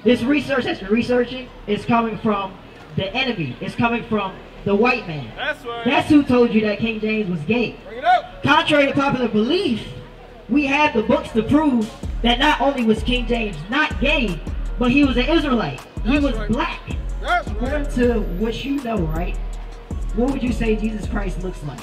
This research that you're researching is coming from the enemy. It's coming from the white man. That's right. That's who told you that King James was gay. Bring it up. Contrary to popular belief, we have the books to prove that not only was King James not gay, but he was an Israelite. He was black. That's According to what you know, right? What would you say Jesus Christ looks like?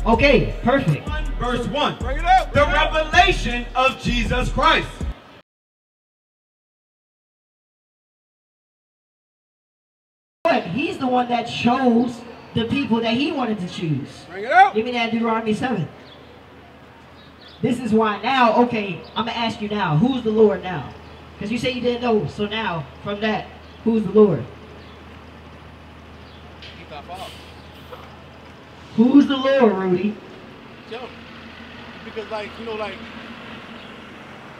Okay, perfect. Verse 1. Bring it up. The revelation of Jesus Christ. But he's the one that chose the people that he wanted to choose. Bring it up. Give me that Deuteronomy 7. This is why now, okay, I'm going to ask you now, who's the Lord now? Because you say you didn't know, so now, from that, who's the Lord? Who's the Lord, Rudy? Yo, because like, you know, like,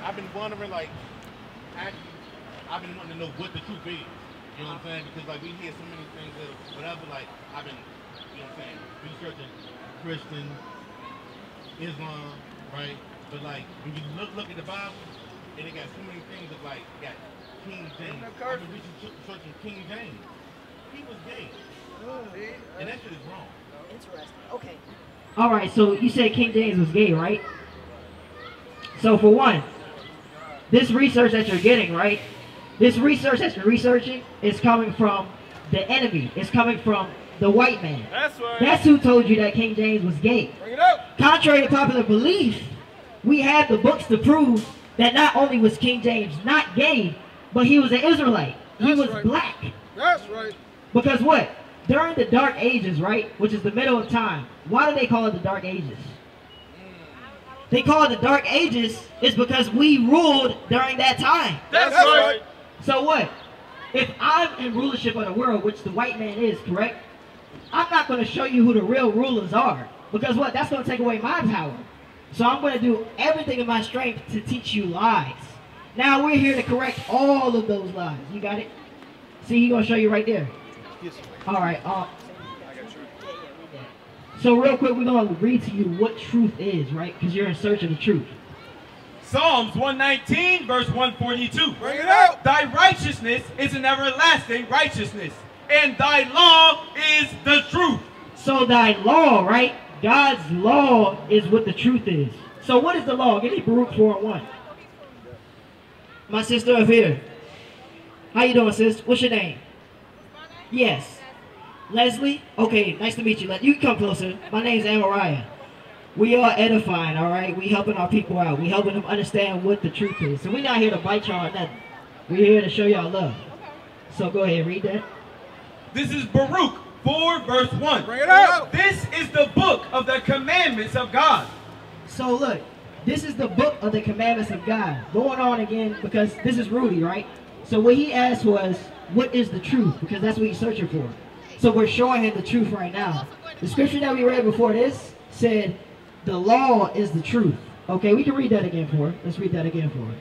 I've been wondering, like, actually, I've been wanting to know what the truth is. You know what I'm saying? Because like we hear so many things that whatever, like I've been, you know what I'm saying, researching Christian, Islam, right? But like when you look at the Bible, and it got so many things of like got King James. I've been researching King James. He was gay. And that shit is wrong. Interesting. Okay. Alright, so you said King James was gay, right? So for one, this research that you're getting, right? This research that you're researching is coming from the enemy. It's coming from the white man. That's right. That's who told you that King James was gay. Bring it up. Contrary to popular belief, we have the books to prove that not only was King James not gay, but he was an Israelite. He was black. That's right. Because what? During the Dark Ages, right, which is the middle of time, why do they call it the Dark Ages? They call it the Dark Ages is because we ruled during that time. That's right. So what? If I'm in rulership of the world, which the white man is, correct? I'm not going to show you who the real rulers are. Because what? That's going to take away my power. So I'm going to do everything in my strength to teach you lies. Now we're here to correct all of those lies. You got it? See, he's going to show you right there. All right. So real quick, we're going to read to you what truth is, right? Because you're in search of the truth. Psalms 119, verse 142. Bring it out. Thy righteousness is an everlasting righteousness, and thy law is the truth. So thy law, right? God's law is what the truth is. So what is the law? Give me Baruch 4:1. My sister up here. How you doing, sis? What's your name? Yes. Leslie? Okay, nice to meet you. You can come closer. My name's Amariah. We are edifying, all right? We helping our people out. We helping them understand what the truth is. So we're not here to bite y'all or nothing. We're here to show y'all love. So go ahead, read that. This is Baruch 4, verse 1. Bring it out. This is the book of the commandments of God. So look, this is the book of the commandments of God. Going on again, because this is Rudy, right? So what he asked was, what is the truth? Because that's what he's searching for. So we're showing him the truth right now. The scripture that we read before this said, the law is the truth. Okay, we can read that again for it. Let's read that again for it.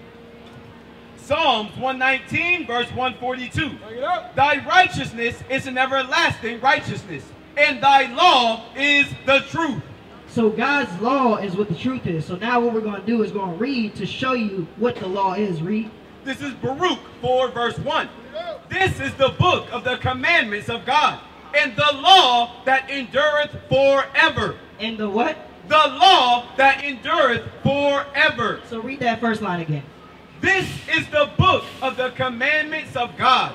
Psalms 119, verse 142. Bring it up. Thy righteousness is an everlasting righteousness, and thy law is the truth. So God's law is what the truth is. So now what we're going to do is going to read to show you what the law is. Read. This is Baruch 4, verse 1. This is the book of the commandments of God, and the law that endureth forever. And the what? The law that endureth forever. So read that first line again. This is the book of the commandments of God,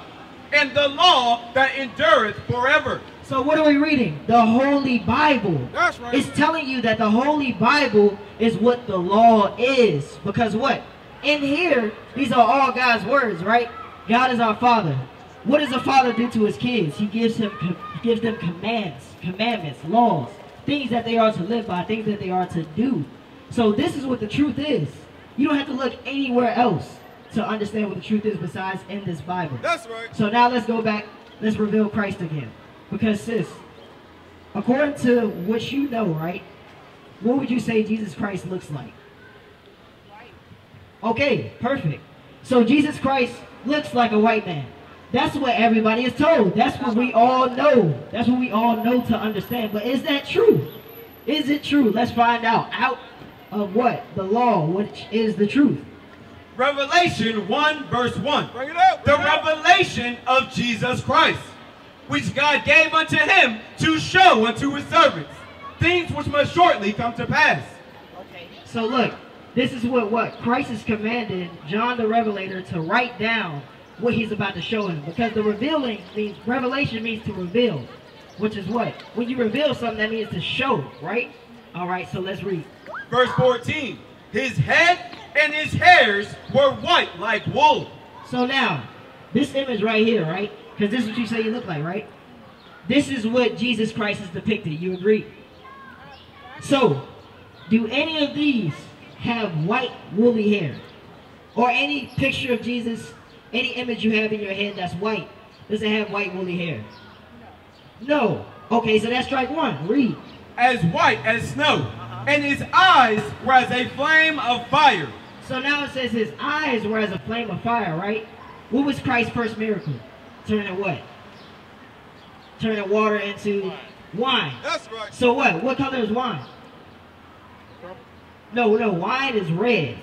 and the law that endureth forever. So what are we reading? The Holy Bible. That's right. It's telling you that the Holy Bible is what the law is. Because what? In here, these are all God's words, right? God is our Father. What does a father do to his kids? He gives them commandments, laws, things that they are to live by, things that they are to do. So this is what the truth is. You don't have to look anywhere else to understand what the truth is besides in this Bible. That's right. So now let's go back. Let's reveal Christ again. Because sis, according to what you know, right, what would you say Jesus Christ looks like? Okay, perfect. So Jesus Christ looks like a white man. That's what everybody is told. That's what we all know. That's what we all know to understand. But is that true? Is it true? Let's find out. Out of what? The law, which is the truth. Revelation 1 verse 1. Bring it up. The revelation of Jesus Christ, which God gave unto him to show unto his servants things which must shortly come to pass. Okay. So look, this is what Christ is commanding John the Revelator to write down what he's about to show him. Because the revelation means to reveal. Which is what? When you reveal something, that means to show, right? Alright, so let's read. Verse 14. His head and his hairs were white like wool. So now, this image right here, right? Because this is what you say you look like, right? This is what Jesus Christ is depicted. You agree? So, do any of these have white woolly hair? Or any picture of Jesus, any image you have in your head that's white, does it have white woolly hair? No. Okay, so that's strike one. Read. As white as snow, and his eyes were as a flame of fire. So now it says his eyes were as a flame of fire, right? What was Christ's first miracle? Turning what? Turning water into wine. That's right. So what? What color is wine? No, wine is red.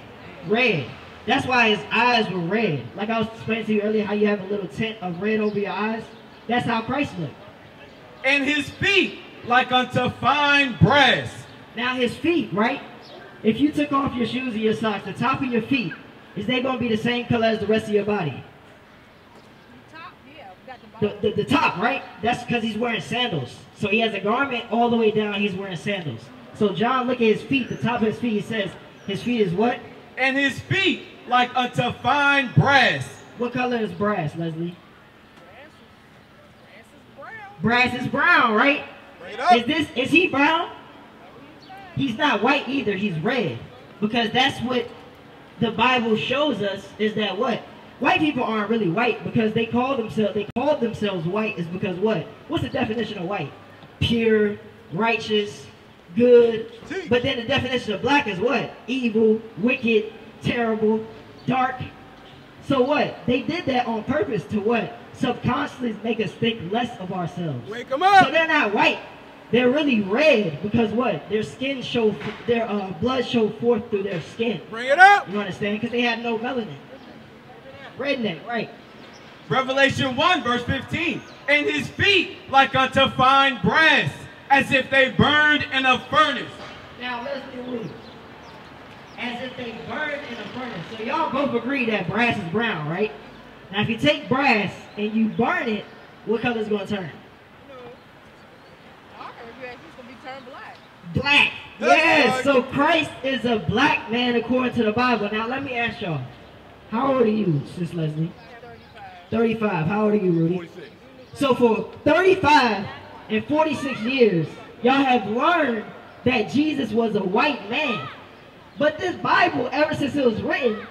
Red. That's why his eyes were red. Like I was explaining to you earlier how you have a little tint of red over your eyes. That's how Christ looked. And his feet like unto fine brass. Now his feet, right? If you took off your shoes and your socks, the top of your feet, is they going to be the same color as the rest of your body? The top, right? That's because he's wearing sandals. So he has a garment all the way down, he's wearing sandals. So John, look at his feet, the top of his feet, he says, his feet is what? And his feet like unto fine brass. What color is brass, Leslie? Brass is brown, right? Is he brown? He's not white either, he's red. Because that's what the Bible shows us, is that what? White people aren't really white because they called themselves white is because what? What's the definition of white? Pure, righteous, good. But then the definition of black is what? Evil, wicked, terrible, dark. So what? They did that on purpose to what? Subconsciously make us think less of ourselves. Wake 'em up. So they're not white. They're really red because what? Their skin their blood showed forth through their skin. Bring it up. You understand? Because they had no melanin. Redneck, right? Revelation 1 verse 15. And his feet like unto fine brass, as if they burned in a furnace. Now let's read. As if they burned in a furnace. So y'all both agree that brass is brown, right? Now if you take brass and you burn it, what color is it going to turn? Black. Yes. Right. So Christ is a black man according to the Bible. Now let me ask y'all. How old are you, Sis Leslie? 35. How old are you, Rudy? 46. So for 35 and 46 years, y'all have learned that Jesus was a white man. But this Bible, ever since it was written,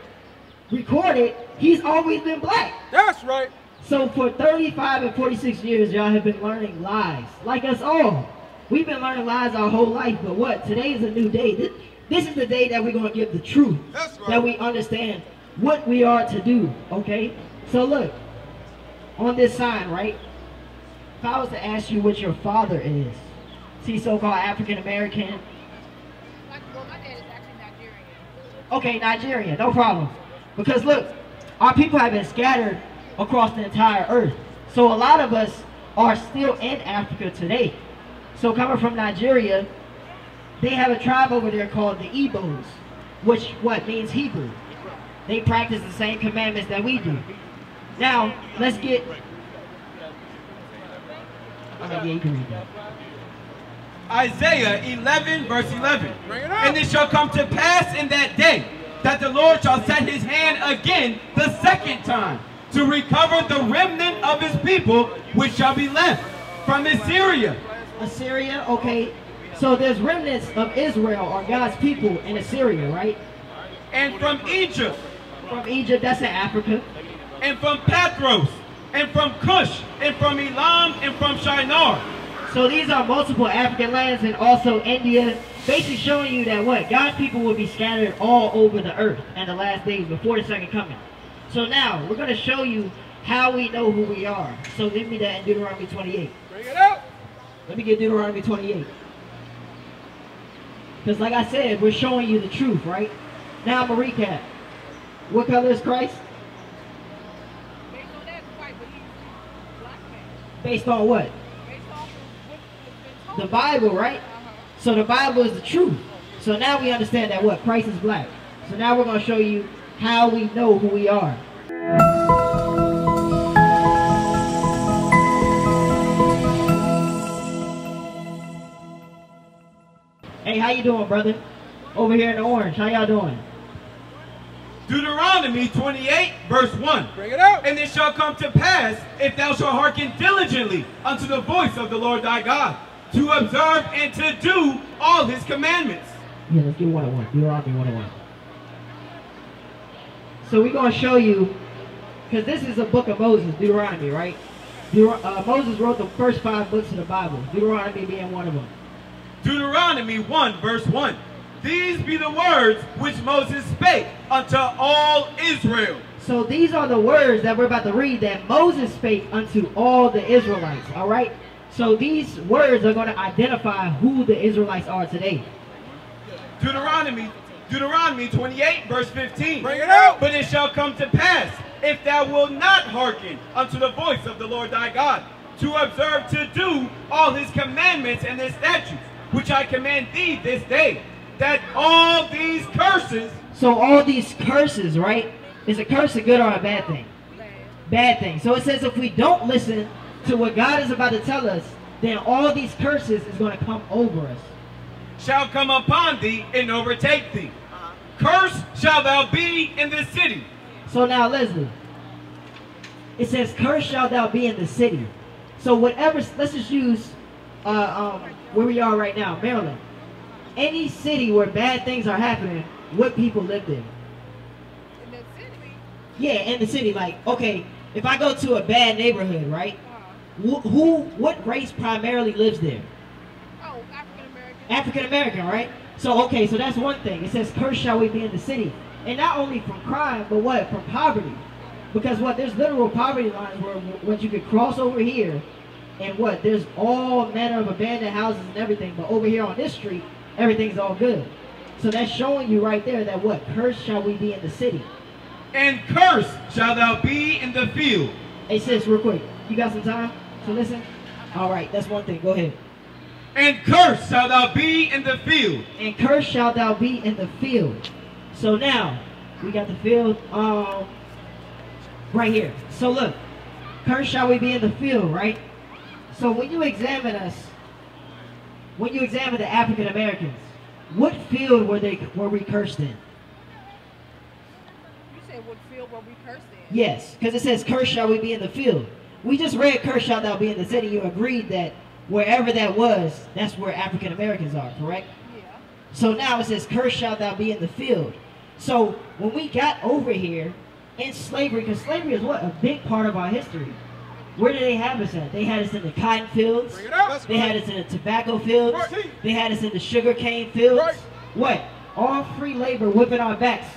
recorded, he's always been black. That's right. So for 35 and 46 years, y'all have been learning lies, like us all. We've been learning lies our whole life, but what? Today is a new day. This is the day that we're going to give the truth. That's right. That we understand what we are to do, okay? So look, on this sign, right? If I was to ask you what your father is, see so-called African American? Well, my dad is actually Nigerian. Okay, Nigeria, no problem. Because look, our people have been scattered across the entire earth. So a lot of us are still in Africa today. So coming from Nigeria, they have a tribe over there called the Igbos, which what means Hebrew. They practice the same commandments that we do. Now, let's get... yeah, you can read that. Isaiah 11 verse 11. Bring it up. And it shall come to pass in that day that the Lord shall set his hand again the second time to recover the remnant of his people which shall be left from Assyria. Assyria, okay. So there's remnants of Israel or God's people in Assyria, right? And from Egypt. From Egypt, that's in Africa. And from Pathros. And from Cush. And from Elam. And from Shinar. So these are multiple African lands and also India. Basically showing you that what? God's people will be scattered all over the earth in the last days before the second coming. So now, we're going to show you how we know who we are. So give me that in Deuteronomy 28. Bring it up. Let me get Deuteronomy 28. Because like I said, we're showing you the truth, right? Now I'm going to recap. What color is Christ? Based on that, white, but he's black man. Based on what? Based off of what's been told. The Bible, right? So the Bible is the truth. So now we understand that what? Christ is black. So now we're going to show you how we know who we are. Hey, how you doing, brother? Over here in the orange. How y'all doing? Deuteronomy 28, verse 1. Bring it out. And it shall come to pass, if thou shalt hearken diligently unto the voice of the Lord thy God, to observe and to do all his commandments. Yeah, let's get 101. Deuteronomy 101. So we're going to show you, because this is a book of Moses, Deuteronomy, right? Moses wrote the first 5 books of the Bible, Deuteronomy being one of them. Deuteronomy 1, verse 1. These be the words which Moses spake unto all Israel. So these are the words that we're about to read that Moses spake unto all the Israelites, all right? So these words are going to identify who the Israelites are today. Deuteronomy 28, verse 15. Bring it out. But it shall come to pass, if thou wilt not hearken unto the voice of the Lord thy God, to observe to do all his commandments and his statutes, which I command thee this day, that all these curses... So all these curses, right? Is a curse a good or a bad thing? Bad thing. So it says if we don't listen to what God is about to tell us, then all these curses is going to come over us. Shall come upon thee and overtake thee. Cursed shall thou be in the city. So now, Leslie, it says, cursed shall thou be in the city. So whatever, let's just use where we are right now, Maryland. Any city where bad things are happening, what people live there? In the city. Yeah, in the city. Like, okay, if I go to a bad neighborhood, right? What race primarily lives there? Oh, African American. African American, right? So, okay, so that's one thing. It says, cursed shall we be in the city. And not only from crime, but what? From poverty. Because what? There's literal poverty lines where what you could cross over here, and what? There's all manner of abandoned houses and everything. But over here on this street, everything's all good. So that's showing you right there that what? Cursed shall we be in the city. And cursed shall thou be in the field. Hey, sis, real quick. You got some time to listen? All right, that's one thing. Go ahead. And cursed shall thou be in the field. And cursed shall thou be in the field. So now, we got the field right here. So look, cursed shall we be in the field, right? So when you examine us, when you examine the African Americans, what field were we cursed in? You said what field were we cursed in? Yes, because it says, cursed shall we be in the field. We just read, cursed shall thou be in the city. You agreed that wherever that was, that's where African Americans are, correct? Yeah. So now it says, cursed shalt thou be in the field. So when we got over here in slavery, because slavery is what? A big part of our history. Where did they have us at? They had us in the cotton fields. Bring it out. They had us in the tobacco fields. Right. They had us in the sugar cane fields. Right. What? All free labor whipping our backs,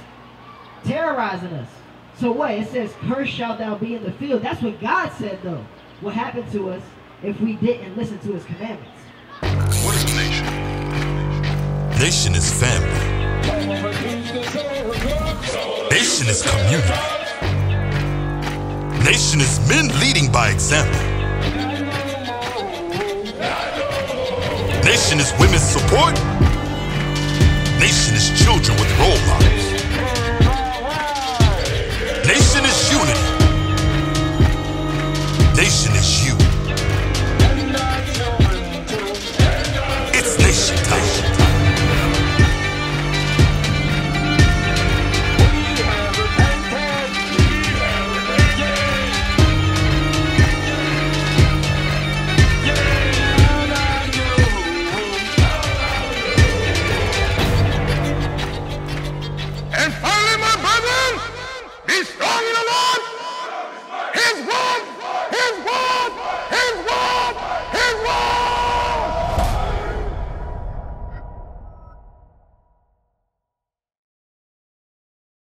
terrorizing us. So what? It says, cursed shalt thou be in the field. That's what God said, though. What happened to us if we didn't listen to his commandments? What is a nation? Nation is family. Nation is community. Nation is men leading by example. Nation is women's support. Nation is children with role models. Nation is unity. Nation is you. It's nation time. And finally, my brethren, be strong in the Lord. His word